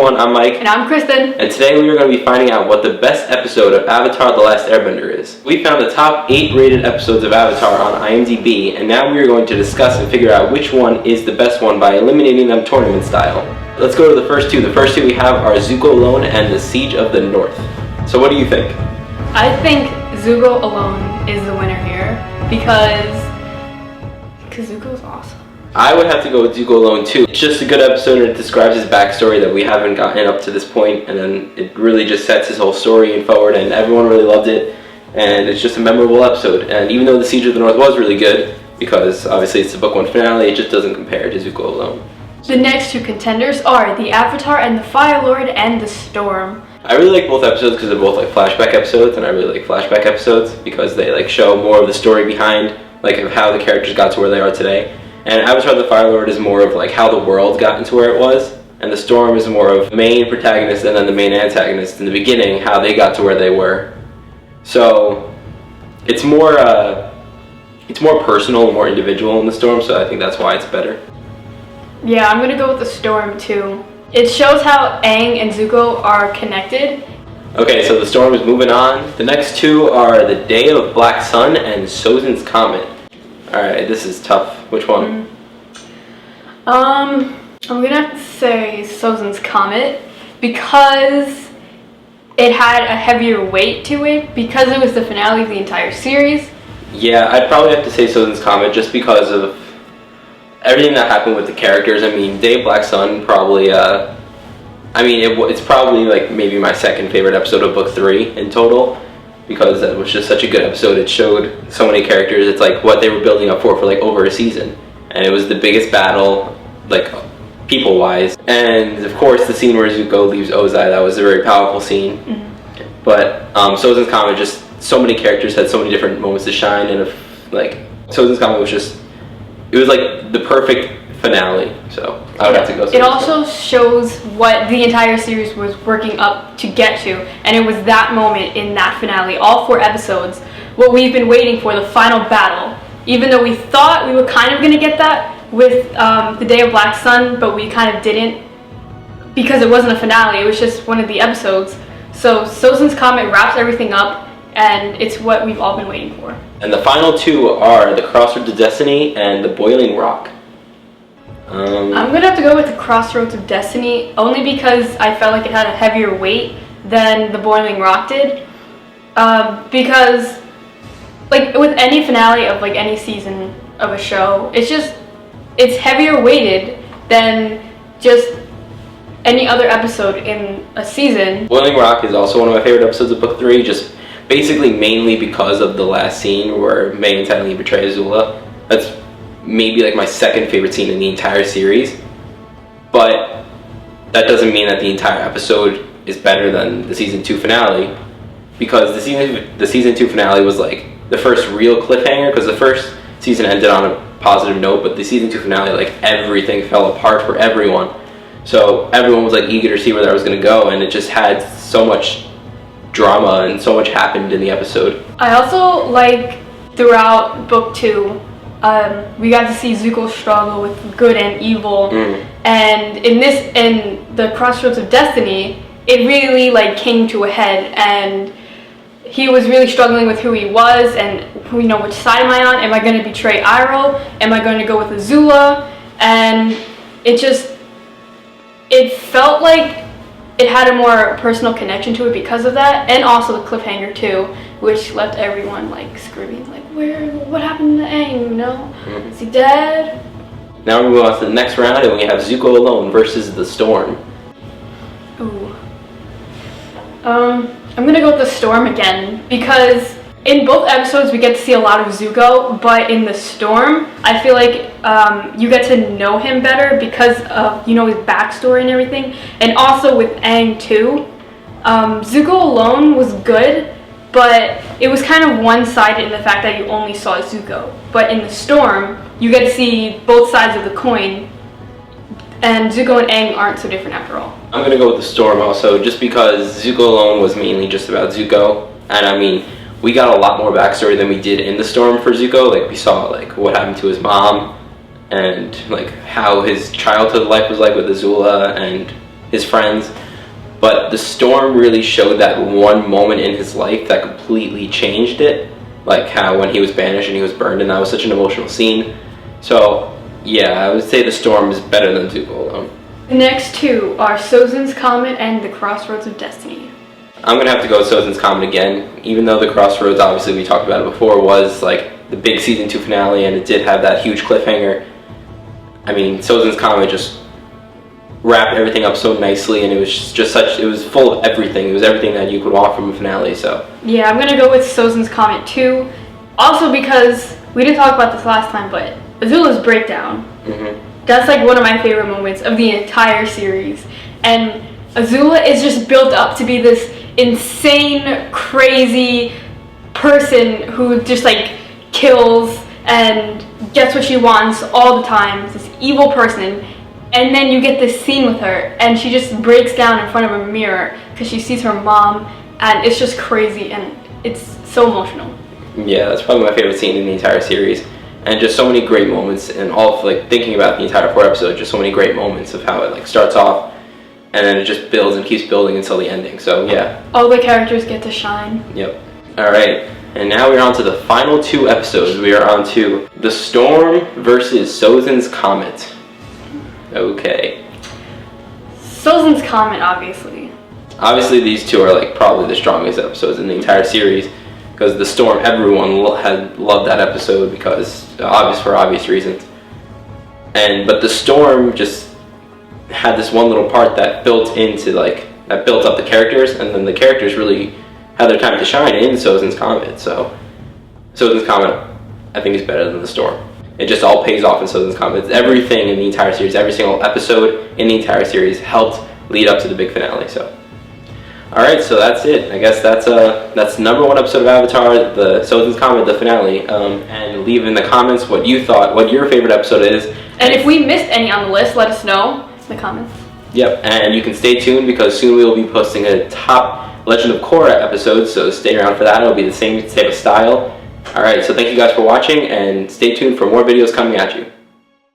everyone, I'm Mike. And I'm Kristen. And today we are going to be finding out what the best episode of Avatar The Last Airbender is. We found the top 8 rated episodes of Avatar on IMDb, and now we are going to discuss and figure out which one is the best one by eliminating them tournament style. Let's go to the first two. The first two we have are Zuko Alone and The Siege of the North. So what do you think? I think Zuko Alone is the winner here because Zuko's awesome. I would have to go with Zuko Alone too. It's just a good episode and it describes his backstory that we haven't gotten up to this point, and then it really just sets his whole story forward, and everyone really loved it, and it's just a memorable episode. And even though The Siege of the North was really good, because obviously it's the book 1 finale, it just doesn't compare to Zuko Alone. The next two contenders are the Avatar and the Fire Lord and the Storm. I really like both episodes because they're both like flashback episodes, and I really like flashback episodes because they like show more of the story behind like of how the characters got to where they are today. And Avatar the Fire Lord is more of like how the world got into where it was, and the Storm is more of the main protagonist and then the main antagonist in the beginning, how they got to where they were. So it's more personal, more individual in the Storm, so I think that's why it's better. Yeah, I'm gonna go with the Storm too. It shows how Aang and Zuko are connected. Okay, so the Storm is moving on. The next two are The Day of Black Sun and Sozin's Comet. Alright, this is tough. Which one? I'm gonna have to say Sozin's Comet because it had a heavier weight to it because it was the finale of the entire series. Yeah, I'd probably have to say Sozin's Comet just because of everything that happened with the characters. I mean, Day of Black Sun probably, it's probably like maybe my second favorite episode of book 3 in total, because it was just such a good episode. It showed so many characters. It's like what they were building up for like over a season, and it was the biggest battle, like people wise. And of course the scene where Zuko leaves Ozai, that was a very powerful scene. But Sozin's Comet, just so many characters had so many different moments to shine, and like Sozin's Comet was just, it was like the perfect finale. So I would have to go. It also shows what the entire series was working up to get to, and it was that moment in that finale, all 4 episodes, what we've been waiting for, the final battle. Even though we thought we were kind of going to get that with The Day of Black Sun, but we kind of didn't because it wasn't a finale, it was just one of the episodes. So Sozin's Comet wraps everything up, and it's what we've all been waiting for. And the final two are The Crossroads of Destiny and The Boiling Rock. I'm gonna have to go with The Crossroads of Destiny, only because I felt like it had a heavier weight than The Boiling Rock did. Because like with any finale of like any season of a show, it's heavier weighted than just any other episode in a season. Boiling Rock is also one of my favorite episodes of book 3, just basically mainly because of the last scene where Mai and Tan betray Azula. That's maybe like my second favorite scene in the entire series, but that doesn't mean that the entire episode is better than the season 2 finale, because the season 2 finale was like the first real cliffhanger, because the first season ended on a positive note, but the season 2 finale, like everything fell apart for everyone, so everyone was like eager to see where that was going to go, and it just had so much drama and so much happened in the episode. I also like throughout book 2 we got to see Zuko struggle with good and evil, and in The Crossroads of Destiny, it really like came to a head, and he was really struggling with who he was and which side am I on? Am I going to betray Iroh? Am I going to go with Azula? And it felt like it had a more personal connection to it because of that, and also the cliffhanger too, which left everyone like screaming like, what happened to Aang, Is he dead? Now we move on to the next round, and we have Zuko Alone versus the Storm. Ooh. I'm gonna go with the Storm again, because in both episodes we get to see a lot of Zuko, but in the Storm I feel like you get to know him better because of his backstory and everything, and also with Aang too. Zuko Alone was good, but it was kind of one-sided in the fact that you only saw Zuko. But in the Storm, you get to see both sides of the coin, and Zuko and Aang aren't so different after all. I'm gonna go with the Storm also, just because Zuko Alone was mainly just about Zuko, and I mean, we got a lot more backstory than we did in the Storm for Zuko. Like, we saw like what happened to his mom, and like how his childhood life was like with Azula, and his friends. But the storm really showed that one moment in his life that completely changed it. Like how when he was banished and he was burned, and that was such an emotional scene. So yeah, I would say the storm is better than Zuko alone. The next two are Sozin's Comet and the Crossroads of Destiny. I'm gonna have to go with Sozin's Comet again, even though the Crossroads, obviously we talked about it before, was like the big season 2 finale and it did have that huge cliffhanger. I mean, Sozin's Comet just wrapped everything up so nicely, and it was just such, it was full of everything. It was everything that you could want from a finale, so. Yeah, I'm gonna go with Sozin's Comet too. Also because, we didn't talk about this last time, but Azula's breakdown. That's like one of my favorite moments of the entire series. And Azula is just built up to be this insane, crazy person who just like kills and gets what she wants all the time. This evil person. And then you get this scene with her and she just breaks down in front of a mirror because she sees her mom, and it's just crazy and it's so emotional. Yeah, that's probably my favorite scene in the entire series. And just so many great moments, and all of, like, thinking about the entire 4 episodes, just so many great moments of how it like starts off and then it just builds and keeps building until the ending. So yeah, all the characters get to shine. Yep. All right, and now we're on to the final 2 episodes. We are on to The Storm versus Sozin's Comet. Okay. Sozin's Comet, obviously. Obviously these 2 are like probably the strongest episodes in the entire series, because The Storm, everyone had loved that episode because for obvious reasons. But The Storm just had this one little part that built up the characters, and then the characters really had their time to shine in Sozin's Comet. So Sozin's Comet, I think, is better than The Storm. It just all pays off in Sozin's Comet. Everything in the entire series, every single episode in the entire series helped lead up to the big finale. So. Alright, so that's it. I guess that's number 1 episode of Avatar, the Sozin's Comet, the finale. And leave in the comments what you thought, what your favorite episode is. And if we missed any on the list, let us know in the comments. Yep, and you can stay tuned because soon we will be posting a top Legend of Korra episode, so stay around for that. It'll be the same type of style. Alright, so thank you guys for watching, and stay tuned for more videos coming at you.